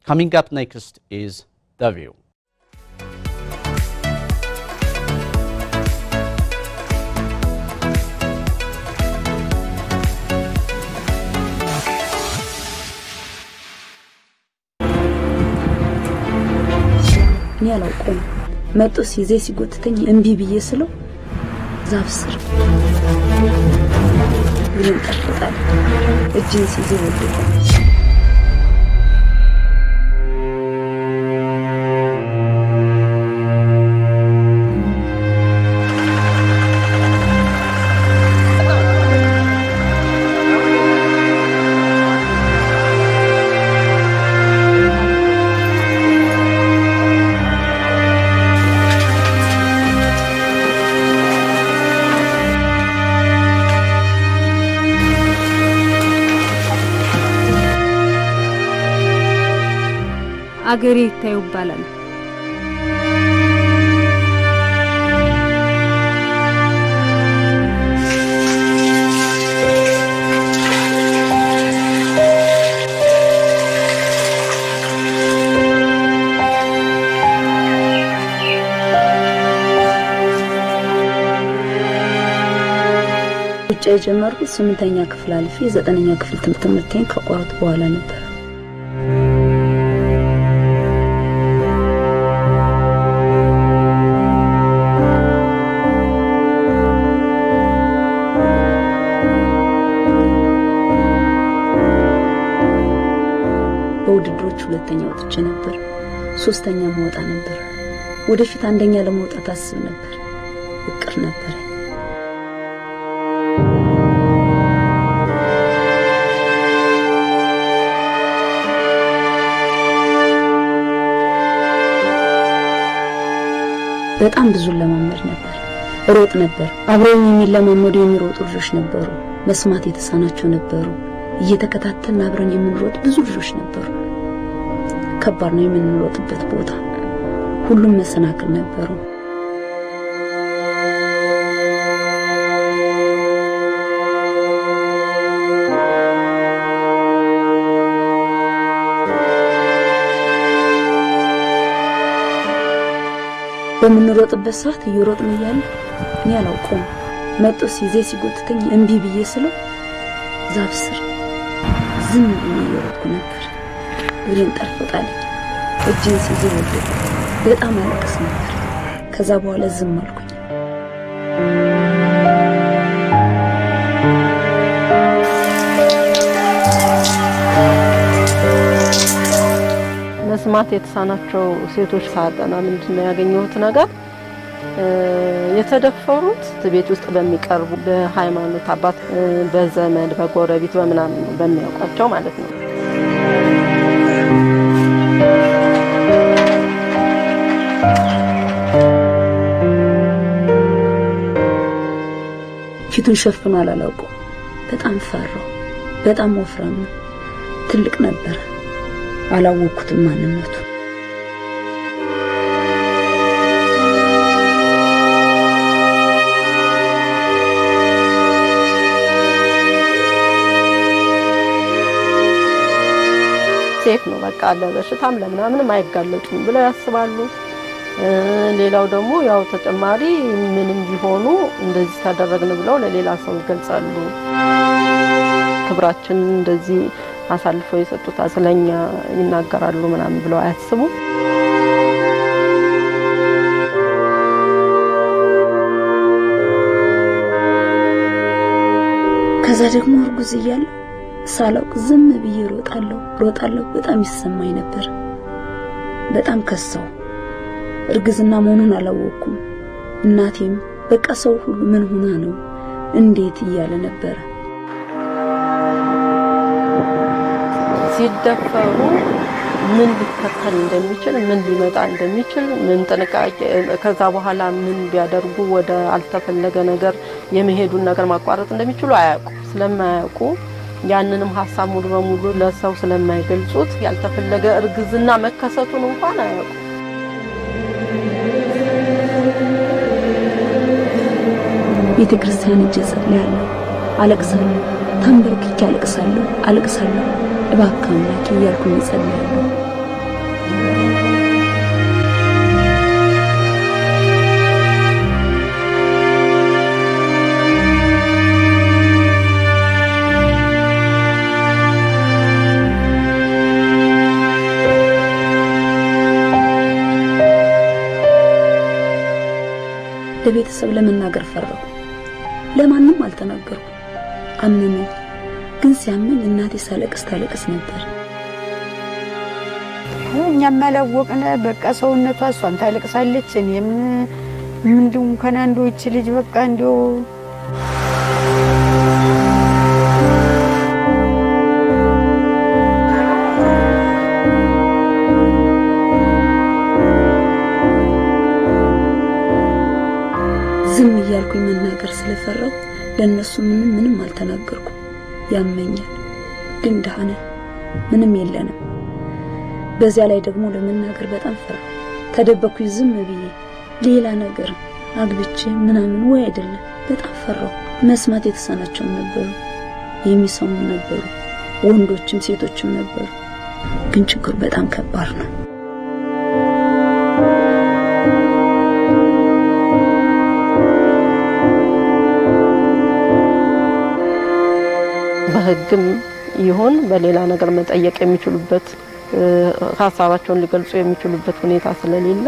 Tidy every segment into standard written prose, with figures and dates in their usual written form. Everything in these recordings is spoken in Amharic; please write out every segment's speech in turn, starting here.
Coming up next is The View. ያላውቀው መጥቶ ሲዜ ሲጎትተኝ እንቢ ብዬ ስለው ዛፍ ስር ምን ተፈጠረ እጅን ሲዜ ወደቀ አገሬ ይታዩባላል ውጪ ጀመርኩት 8ኛ ክፍል አልፌ 9ኛ ክፍል ትምህርቴን ከቋረጥ በኋላ ነበር በውድድሮች ሁለተኛ ወጥቼ ነበር 3ኛ መውጣ ነበር ወደፊት አንደኛ ለመውጣት አስብ ነበር እቅር ነበር በጣም ብዙ ለማመድ ነበር ሮጥ ነበር አብረውኝ የሚለማመዱ የሚሮጡ ልጆች ነበሩ መስማት የተሳናቸው ነበሩ እየተከታተልን አብረን የምንሮጥ ብዙ ልጆች ነበሩ ከባድ ነው የምንሮጥበት ቦታ ሁሉም መሰናክል ነበሩ በምንሮጥበት ሰዓት እየሮጥን እያለ እኔ አላውቀውም መጥቶ ሲዜ ሲጎትተኝ እንቢ ብዬ ስለው ዛፍ ስር ዝም ብዬ እየሮጥኩ ነበር እግሬን ጠርፎታል እጅን ሲዜ ወደቀ በጣም አለቅስ ነበር ከዛ በኋላ ዝም አልኩኝ መስማት የተሳናቸው ሴቶች ሳጠና ምንድነው ያገኘሁት ነገር የተደፈሩት ቤት ውስጥ በሚቀርቡ በሃይማኖት አባት በዘመድ በጎረቤት በመናምን በሚያውቋቸው ማለት ነው ፊቱን ሸፍኗል አላውቀው በጣም ፈራው በጣም ወፍራም ትልቅ ነበር አላወኩትም ማንነቱ ሴፍ ነው በቃ ለበሽታም ለምናምንም አይጋለጡም ብለው ያስባሉ ሌላው ደግሞ ያው ተጨማሪ ምንም ቢሆኑ እንደዚህ ተደረግን ብለው ለሌላ ሰው ይገልጻሉ ክብራችን እንደዚህ አሳልፈው የሰጡት አስለኛ ይናገራሉ ምናምን ብለው አያስቡ ከዛ ደግሞ እርጉዝ እያለ ሳላውቅ ዝም ብዬ ሮጣለሁ በጣም ይሰማኝ ነበር በጣም ከሰው እርግዝና መሆኑን አላወኩም እናቴም በቃ ሰው ሁሉ ምን ሆና ነው እንዴት ይያለ ነበር ሲደፈሩ ምን ሊከተል እንደሚችል ምን ሊመጣ እንደሚችል ምን ጥንቃቄ ከዛ በኋላ ምን ቢያደርጉ ወደ አልተፈለገ ነገር የመሄዱን ነገር ማቋረጥ እንደሚችሉ አያውቁ ስለማያውቁ ያንንም ሐሳብ ሙሉ በሙሉ ለሰው ስለማይገልጹት ያልተፈለገ እርግዝና መከሰቱን እንኳን አያውቁ ቤተክርስቲያን እጀጸልያለሁ አለቅሳለሁ ተንበርክኬ አለቅሳለሁ እባክህ አምላኬ እያልኩኝ ጸልያለሁ ፈራሁ። ለማንም አልተናገርኩም። አመመኝ። ግን ሲያመኝ እናቴ ሳለቅስ ነበር። እኛም አላወቅን። በቃ ሰውነቷ እሷም ታለቅሳለች። እኔም ምንድነው ከናንዶ እቺ ልጅ በቃ እንዲው ዝም እያልኩኝ መናገር ስለፈራሁ ለነሱ ምንም አልተናገርኩም። ያመኛል ግን ደህና ምንም የለንም። በዚያ ላይ ደግሞ ለመናገር በጣም ፈራሁ። ተደበኩኝ ዝም ብዬ ሌላ ነገር አግብቼ ምናምን ወይ አይደለም። በጣም ፈራሁ። መስማት የተሳናቸው ነበሩ፣ የሚሰሙ ነበሩ፣ ወንዶችም ሴቶችም ነበሩ። ግን ችግሩ በጣም ከባድ ነው። በህግም ይሁን በሌላ ነገር መጠየቅ የሚችሉበት ሐሳባቸውን ሊገልጹ የሚችሉበት ሁኔታ ስለሌለ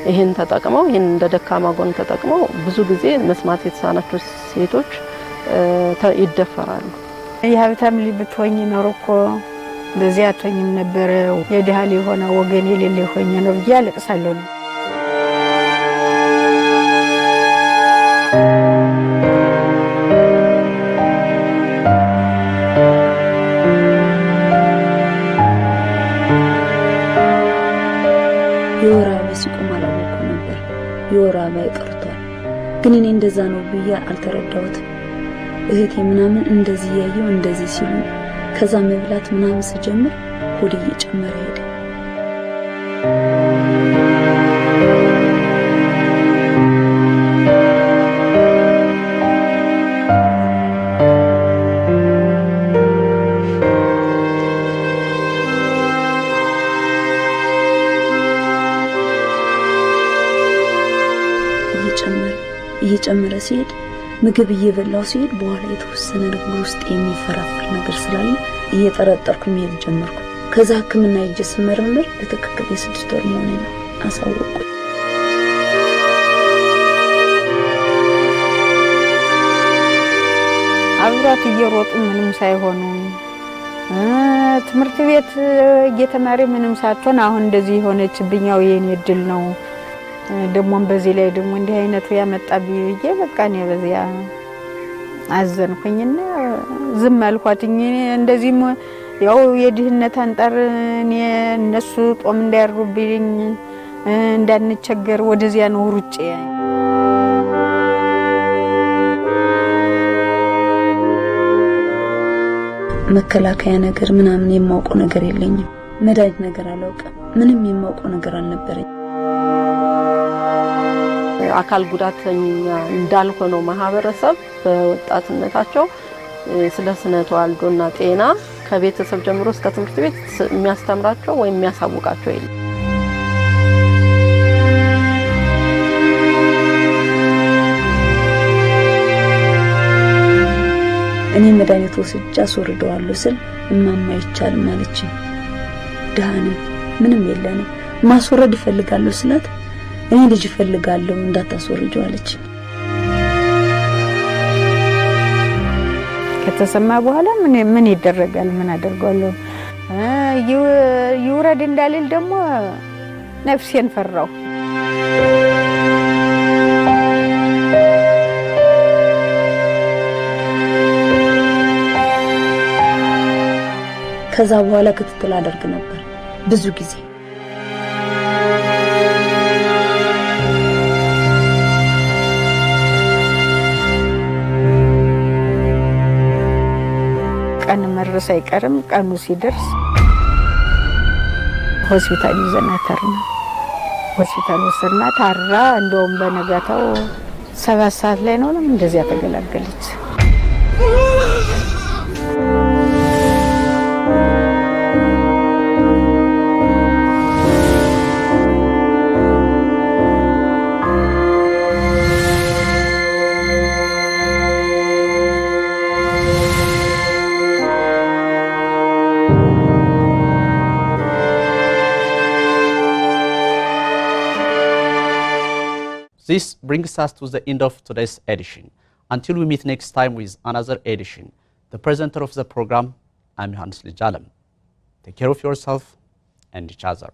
ይሄን ተጠቅመው ይሄን እንደ ደካማ ጎን ተጠቅመው ብዙ ጊዜ መስማት የተሳናቸው ሴቶች ይደፈራሉ። የሀብታም ልጅ ብትሆኚ ኖሮ እኮ እንደዚህ አትሆኚም ነበር። የድሃ ልጅ ሆነ ወገን የሌለ ሆኜ ነው ብዬ አለቅሳለሁ። የወራባ ይቀርቷል። ግን እኔ እንደዛ ነው ብዬ አልተረዳሁትም። እህቴ ምናምን እንደዚህ ያየው እንደዚህ ሲሉ ከዛ መብላት ምናምን ሲጀምር ሆዴ እየጨመረ ሄደ። እየጨመረ ሲሄድ ምግብ እየበላው ሲሄድ በኋላ የተወሰነ ነገር ውስጥ የሚፈራፈር ነገር ስላለ እየተረጠርኩ መሄድ ጀመርኩ። ከዛ ህክምና ሄጄ ስመረመር በትክክል የ6 ወር መሆኔን አሳወቁ። አብራት እየሮጡ ምንም ሳይሆኑ ትምህርት ቤት እየተማረ ምንም ሳትሆን አሁን እንደዚህ ሆነችብኛው የኔ እድል ነው። ደሞን በዚህ ላይ ደሞ እንዲህ አይነቱ ያመጣብኝ ይዬ በቃ ነው በዚያ አዘንኩኝና ዝም አልኳትኝ። እንደዚህ ያው የድህነት አንጣር እኔ እነሱ ጦም እንዳያርጉብኝ እንዳንቸገር ወደዚያ ነው ሩጬ። መከላከያ ነገር ምናምን የማውቀው ነገር የለኝም። መድኃኒት ነገር አላውቅም። ምንም የማውቀው ነገር አልነበረኝ። አካል ጉዳተኛ እንዳልሆነው ማህበረሰብ በወጣትነታቸው ስለ ስነ ተዋልዶና ጤና ከቤተሰብ ጀምሮ እስከ ትምህርት ቤት የሚያስተምራቸው ወይ የሚያሳውቃቸው የለም። እኔ መድኃኒት ወስጄ አስወርደዋለሁ ስል እማማ ይቻላል ማለች። ዳህነ ምንም የለንም ማስወረድ እፈልጋለሁ ስላት እኔ ልጅ እፈልጋለሁ እንዳታስወርጂው አለች። ከተሰማ በኋላ ምን ይደረጋል? ምን አደርጋለሁ? ይውረድ እንዳልል ደግሞ ነፍሴን ፈራው። ከዛ በኋላ ክትትል አደርግ ነበር ብዙ ጊዜ። ቀን መድረስ አይቀርም። ቀኑ ሲደርስ ሆስፒታል ይዘናተርና ሆስፒታል ወሰድና ታራ። እንደውም በነጋታው 7 ሰዓት ላይ ነው እንደዚያ ተገላገለች። This brings us to the end of today's edition. Until we meet next time with another edition, the presenter of the program, I'm Johannes Lijalem. Take care of yourself and each other.